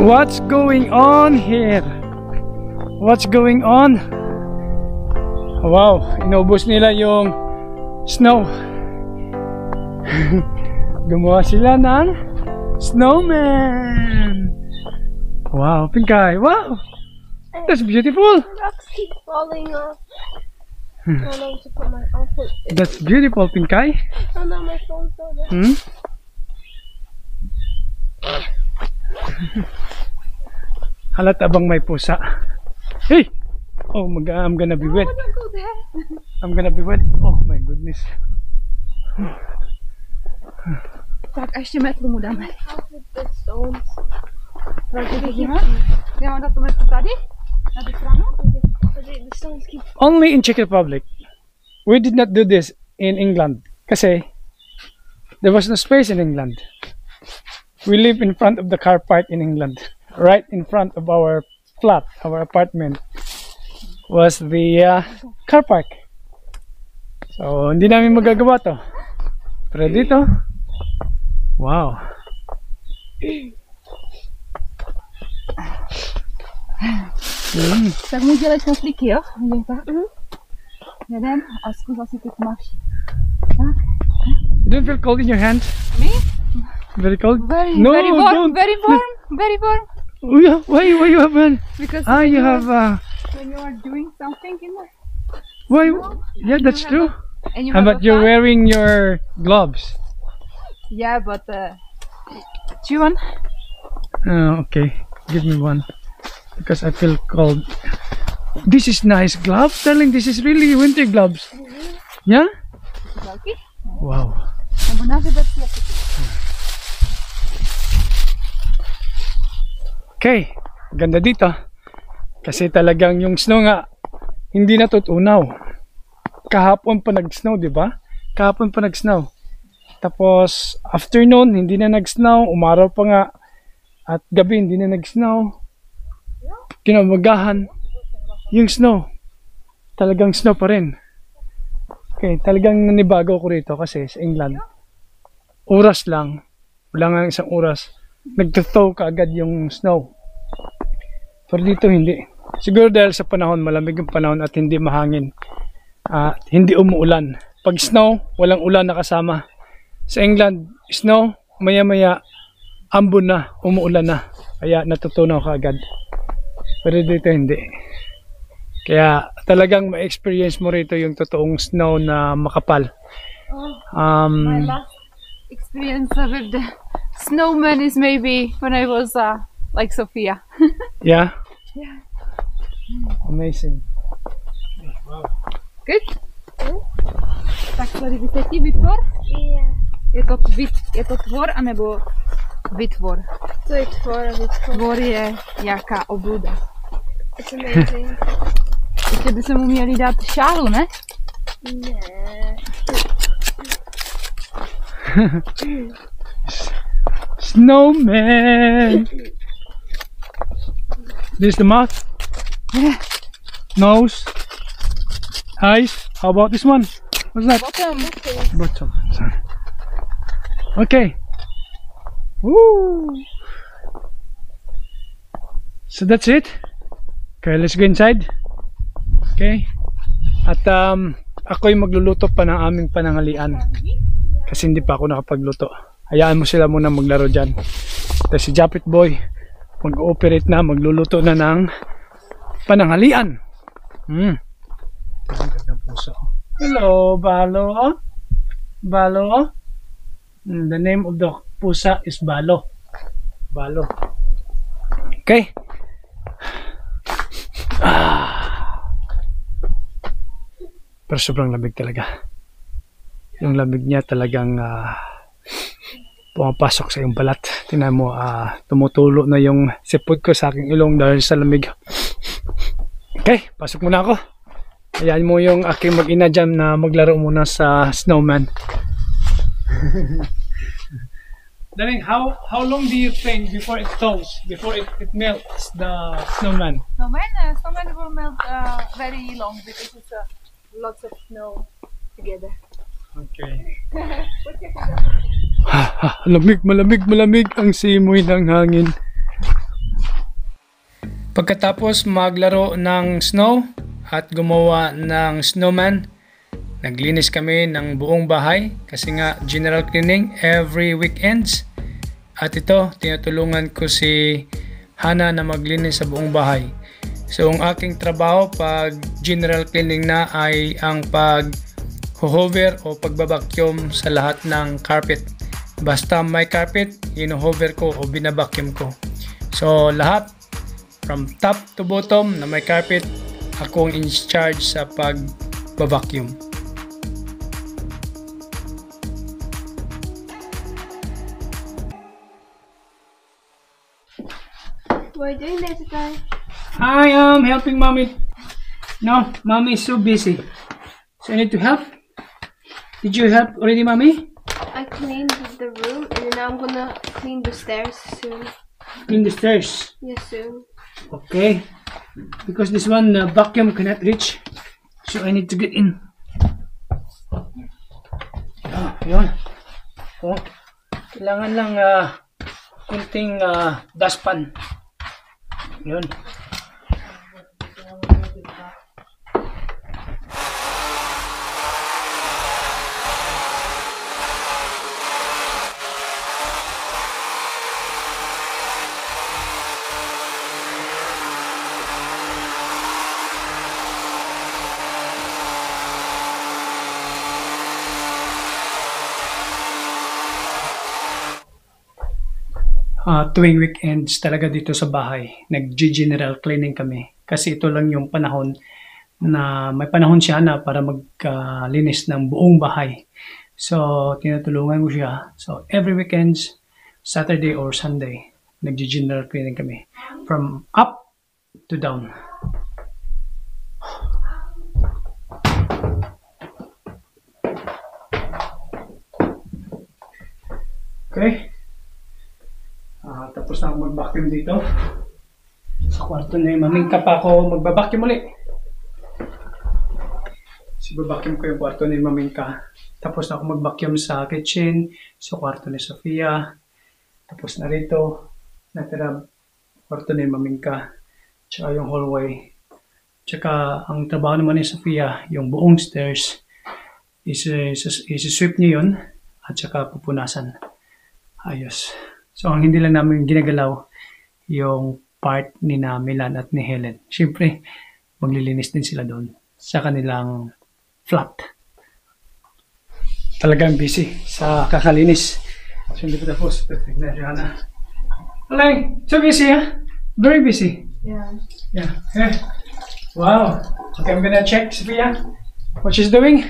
What's going on here? What's going on? Wow, inubos nila yung snow. Gumawa sila ng snowman. Wow, Pinkay. Wow, that's beautiful. Rocks keep falling off. I don't know to put my outfit. That's beautiful, Pinkay. Oh no, my phone's so there. Halata bang may pusa? Hey! Oh, I'm gonna be wet. Don't go there. I'm gonna be wet. Oh my goodness. Tak, a ještě metlu mu dáme. House with the stones. Já mám dát tu metlu tady? Na tu stranu? But the stones keep. Only in Czech Republic. We did not do this in England. Kasi there was no space in England. We live in front of the car park in England. Right in front of our flat, our apartment was the car park. So hindi namin magagawa to. Pero dito, wow. Tak mu dělej šaflíky, jo? Tak. Jeden a zkus asi ty máš. Tak. You don't feel cold in your hands? Me? Very cold? Very, No, very warm, don't. very warm, very warm. Oh yeah, why you have one? Because You have when you are doing something in the why? Yeah, that's true. and you How have about a you're fan. wearing your gloves? Yeah, but do you want? Okay, give me one because I feel cold. This is nice gloves, darling. This is really winter gloves. Yeah? Like it? Wow. Nebo nazývat si jako ty. Okay, ganda dito. Kasi talagang yung snow nga hindi natutunaw. Kahapon pa nag-snow, 'di ba? Kahapon pa nag-snow. Tapos afternoon hindi na nag-snow, umaraw pa nga. At gabi hindi na nag-snow. Kinamagahan yung snow. Talagang snow pa rin. Okay, talagang nanibago ko rito kasi sa England. Oras lang, wala nga isang oras, nagtuthaw ka agad yung snow. Pero dito hindi. Siguro dahil sa panahon, malamig yung panahon at hindi mahangin. Hindi umuulan. Pag snow, walang ulan na kasama. Sa England, snow, maya-maya, ambon na, umuulan na. Kaya natutunaw ka agad. Pero dito hindi. Kaya talagang ma-experience mo rito yung totoong snow na makapal. My last experience with the snowman is maybe when I was like Sophia. Yeah? Yeah. Amazing. Good? Tak tady vysvětlí vytvor? Yeah. Je to tvor anebo vytvor? So it's for Tvor je nějaká obluda. It's amazing. Ještě by se mu měli dát šálu, ne? Yeah. Snowman! This is the mouth? Yeah. Nose? Eyes? How about this one? What's that? Bottom. Bottom. Sorry. Okay. Woo! So that's it. Okay, let's go inside. Okay. At ako'y magluluto pa ng aming pananghalian. Kasi hindi pa ako nakapagluto. Hayaan mo sila muna maglaro dyan. Tapos si Japit Boy mag-ooperate na, magluluto na ng pananghalian. Hello, Balo. Balo. The name of the pusa is Balo. Balo. Okay. Pero sobrang lamig talaga. Yung lamig niya talagang pumapasok sa iyong balat. Tingnan mo, tumutulo na yung sipot ko sa aking ilong dahil sa lamig. Okay, pasok muna ako. Ayan mo yung aking mag-ina dyan na maglaro muna sa snowman. Darling, how long do you think before it thaws, before it melts the snowman? Snowman will melt very long because it's lots of snow together. Okay. Malamig ang simoy ng hangin. Pagkatapos maglaro ng snow at gumawa ng snowman, naglinis kami ng buong bahay kasi nga general cleaning every weekends. At ito, tinutulungan ko si Hana na maglinis sa buong bahay. So ang aking trabaho pag general cleaning na ay ang pag-hover o pagbabacuum sa lahat ng carpet. Basta may carpet, ino-hover ko o binabacuum ko. So lahat from top to bottom na may carpet, ako ang in charge sa pag-vacuum. What are you doing there today? I am helping mommy. No, mommy is so busy. So I need to help. Did you help already, mommy? I cleaned the room and then I'm gonna clean the stairs soon. Clean the stairs. Yes, soon. Okay. Because this one vacuum cannot reach. So I need to get in. Oh, yun. Oh, kailangan lang kunting dustpan. Yun. Tuwing weekends talaga dito sa bahay, nag-general cleaning kami. Kasi ito lang yung panahon na may panahon siya na para maglinis ng buong bahay. So, tinutulungan ko siya. So, every weekends, Saturday or Sunday, nag-general cleaning kami. From up to down. Okay. Tapos na ako mag-vacuum dito. Sa kwarto na yung mamingka pa ako mag-vacuum ulit. Vacuum ko yung kwarto ni mamingka. Tapos na ako mag-vacuum sa kitchen, sa kwarto ni Sofia. Tapos na rito, natira kwarto ni mamingka. Tsaka yung hallway. Tsaka ang trabaho naman ni Sofia, yung buong stairs, is-sweep niyo yun at tsaka pupunasan. Ayos. So, ang hindi lang namin ginagalaw yung part ni na Milan at ni Helen. Siyempre, maglilinis din sila doon sa kanilang flat. Talagang busy sa kakalinis. So, hindi pa tapos. Perfect na siya na. Aling, so busy, huh? Very busy. Yeah. Yeah. Yeah. Wow. Okay, I'm gonna check Sophia. What she's doing?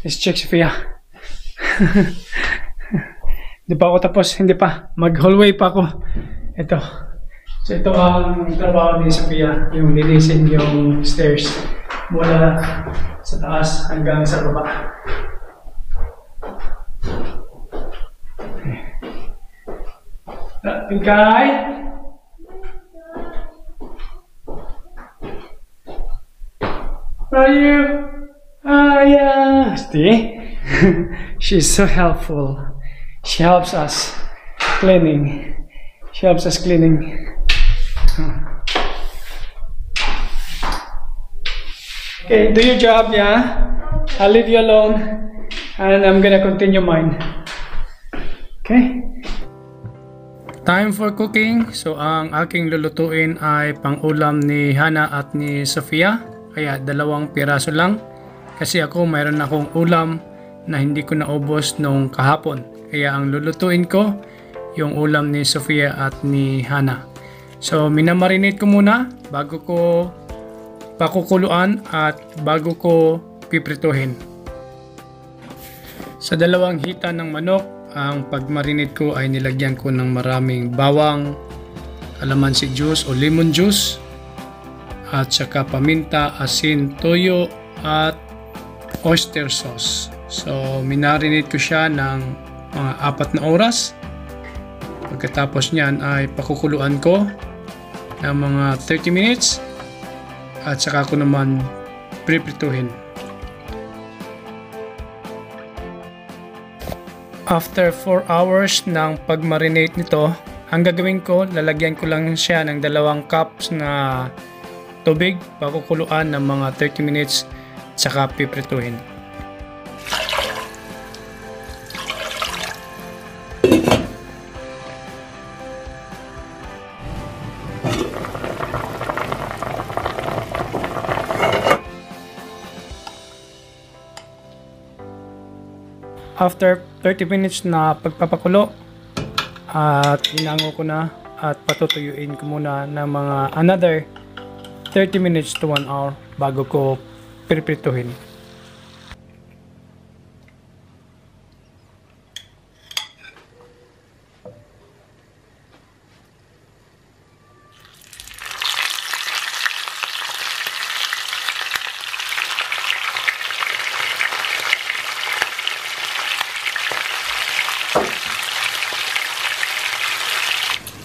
Let's check Sophia. Hindi pa ako tapos, hindi pa. Mag-hallway pa ako. Ito. So ito ang trabaho ni Sophia, yung linisin yung stairs mula sa taas hanggang sa baba. Pinkay? Where are you? Yeah. See? She's so helpful. She helps us cleaning. She helps us cleaning. Okay, do your job, yeah? I'll leave you alone and I'm gonna continue mine. Okay? Time for cooking. So, ang aking lulutuin ay pang-ulam ni Hana at ni Sofia. Kaya 2 piraso lang. Kasi ako mayroon akong ulam na hindi ko naubos nung kahapon. Kaya ang lulutuin ko, yung ulam ni Sofia at ni Hana. So, minamarinate ko muna bago ko pakukuluan at bago ko piprituhin. Sa 2 hita ng manok, ang pagmarinate ko ay nilagyan ko ng maraming bawang, kalamansi juice o lemon juice, at saka paminta, asin, toyo, at oyster sauce. So, minarinate ko siya ng mga 4 na oras. Pagkatapos niyan ay pakukuluan ko ng mga 30 minutes at saka ko naman priprituhin. After 4 hours ng pagmarinate nito Ang gagawin ko, lalagyan ko lang siya ng 2 cups na tubig, pakukuluan ng mga 30 minutes, saka piprituhin. After 30 minutes na pagpapakulo, at inango ko na at patutuyuin ko muna ng mga another 30 minutes to 1 hour bago ko piprituhin.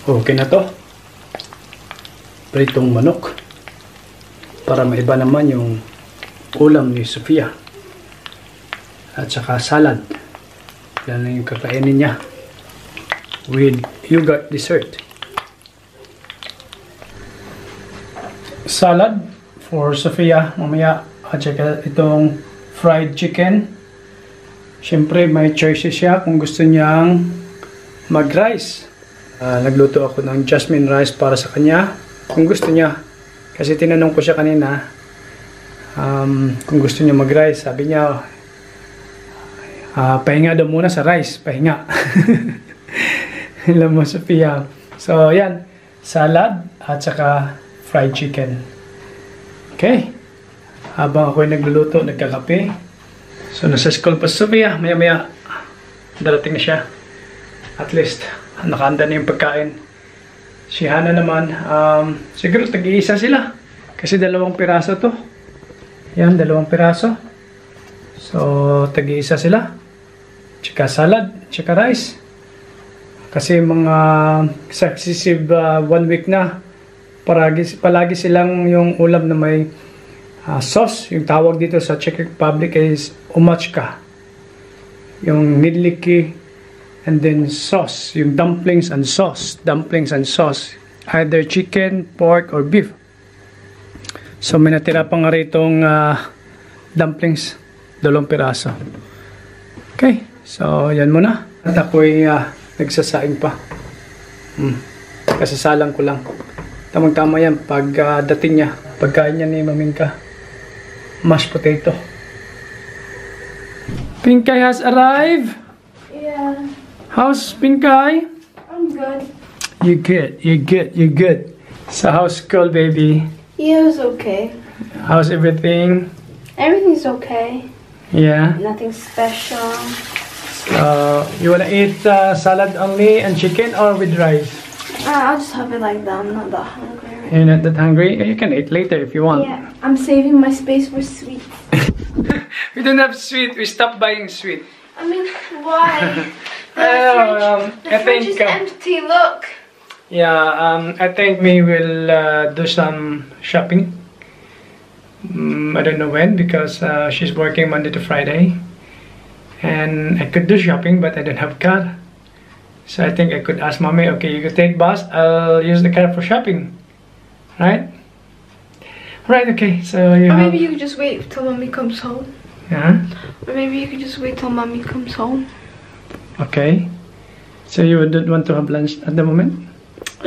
Okay na to. Pritong manok. Para maiba naman yung ulam ni Sofia. At saka salad. Yan na yung kakainin niya. With yogurt dessert. Salad for Sofia mamaya. At saka itong fried chicken. Siyempre may choices siya kung gusto niyang mag-rice. Nagluto ako ng jasmine rice para sa kanya kung gusto niya, kasi tinanong ko siya kanina kung gusto niya mag-rice. Sabi niya pahinga daw muna sa rice, pahinga. Alam mo, Sofia. So yan, salad at saka fried chicken. Okay, habang ako ay nagluluto, nagkakape. So nasa school pa Sofia, maya maya darating na siya. At least nakahanda na yung pagkain. Si Hana naman, siguro tag-iisa sila. Kasi 2 piraso to. Yan, 2 piraso. So, tag-iisa sila. Tsaka salad, tsaka rice. Kasi mga successive 1 week na, palagi silang yung ulam na may sauce. Yung tawag dito sa Czech Republic is umachka. Yung nidliki and then sauce, yung dumplings and sauce, either chicken, pork, or beef. So may natira pa nga ritong dumplings, 2 piraso. Okay, so yan muna. At ako'y nagsasaing pa. Kasasalang ko lang. Tamang-tama yan pag dating niya, pagkain niya ni Maminka. Mashed potato. Pinkay has arrived. Yeah. How's Pinkay? I'm good. You're good. So how's school, baby? Yeah, it was okay. How's everything? Everything's okay. Yeah. Nothing special. You wanna eat salad only and chicken or with rice? I'll just have it like that. I'm not that hungry. Right? You're not that hungry? You can eat later if you want. Yeah, I'm saving my space for sweets. We don't have sweet. We stopped buying sweet. I mean, why? I fridge think is empty. Look. yeah. I think we will do some shopping. I don't know when because she's working Monday to Friday, and I could do shopping, but I don't have a car. So I think I could ask mommy, okay, you could take bus. I'll use the car for shopping, right? Right. Okay. So you. Or have, maybe you could just wait till mommy comes home. Yeah. Or maybe you could just wait till mommy comes home. Okay. So you don't want to have lunch at the moment?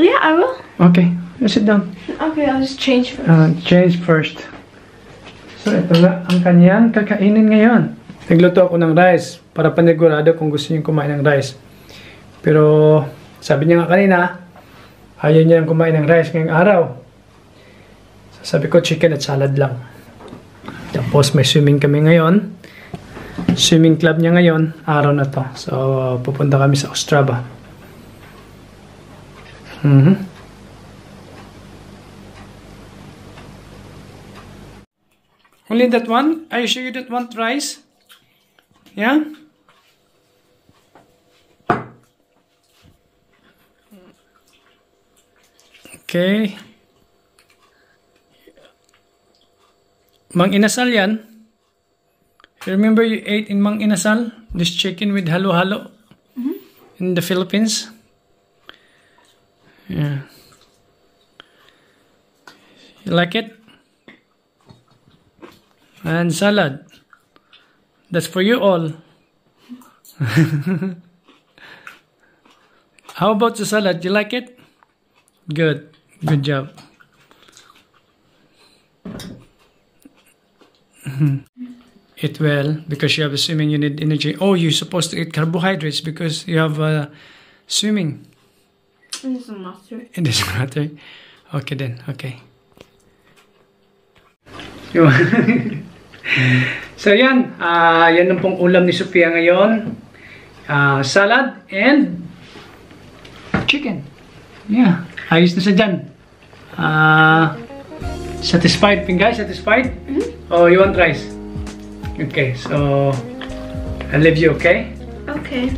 Yeah, I will. Okay. You sit down. Okay, I'll just change first. Change first. So ito na ang kanyang kakainin ngayon. Nagluto ako ng rice para panigurado kung gusto niyo kumain ng rice. Pero sabi niya nga kanina, ayaw niya kumain ng rice ngayong araw. So, sabi ko chicken at salad lang. Tapos may swimming kami ngayon. Swimming club niya ngayon, araw na to. So, pupunta kami sa Ostrava. Only that one? Are you sure you don't want rice? Yeah? Okay. Mang Inasal yan. Remember you ate in Mang Inasal? This chicken with halo-halo in the Philippines? Yeah. You like it? And salad. That's for you all. How about the salad? You like it? Good. Good job. Eat well because you have swimming. You need energy. Oh, you're supposed to eat carbohydrates because you have swimming. It doesn't matter. It doesn't matter. Okay then. Okay. So yan. Yan ang pong ulam ni Sophia ngayon. Salad and chicken. Yeah. Ayos na sa dyan. Satisfied, guys? Satisfied? Oh, you want rice? Okay, so I'll leave you, okay? Okay.